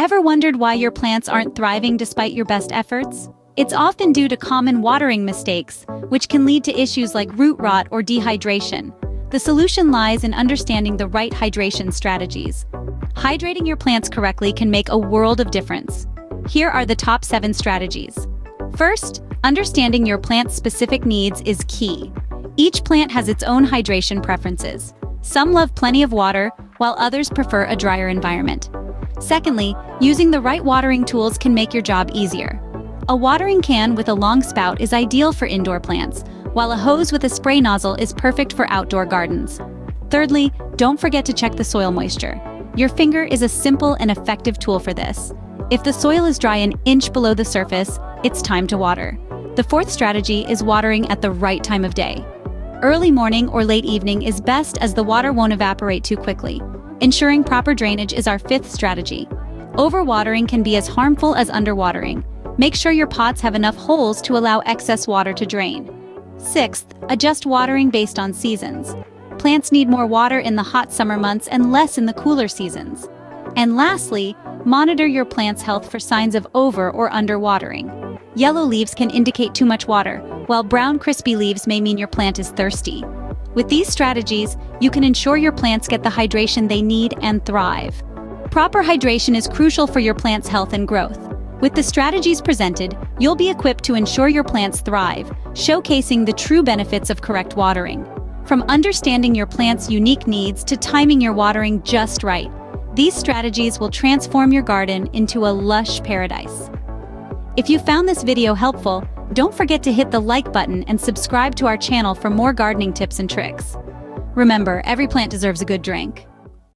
Ever wondered why your plants aren't thriving despite your best efforts? It's often due to common watering mistakes, which can lead to issues like root rot or dehydration. The solution lies in understanding the right hydration strategies. Hydrating your plants correctly can make a world of difference. Here are the top 7 strategies. First, understanding your plant's specific needs is key. Each plant has its own hydration preferences. Some love plenty of water, while others prefer a drier environment. Secondly, using the right watering tools can make your job easier. A watering can with a long spout is ideal for indoor plants, while a hose with a spray nozzle is perfect for outdoor gardens. Thirdly, don't forget to check the soil moisture. Your finger is a simple and effective tool for this. If the soil is dry an inch below the surface, it's time to water. The fourth strategy is watering at the right time of day. Early morning or late evening is best as the water won't evaporate too quickly. Ensuring proper drainage is our fifth strategy. Overwatering can be as harmful as underwatering. Make sure your pots have enough holes to allow excess water to drain. Sixth, adjust watering based on seasons. Plants need more water in the hot summer months and less in the cooler seasons. And lastly, monitor your plant's health for signs of over or underwatering. Yellow leaves can indicate too much water, while brown crispy leaves may mean your plant is thirsty. With these strategies, you can ensure your plants get the hydration they need and thrive. Proper hydration is crucial for your plant's health and growth. With the strategies presented, you'll be equipped to ensure your plants thrive, showcasing the true benefits of correct watering. From understanding your plant's unique needs to timing your watering just right, these strategies will transform your garden into a lush paradise. If you found this video helpful, don't forget to hit the like button and subscribe to our channel for more gardening tips and tricks. Remember, every plant deserves a good drink.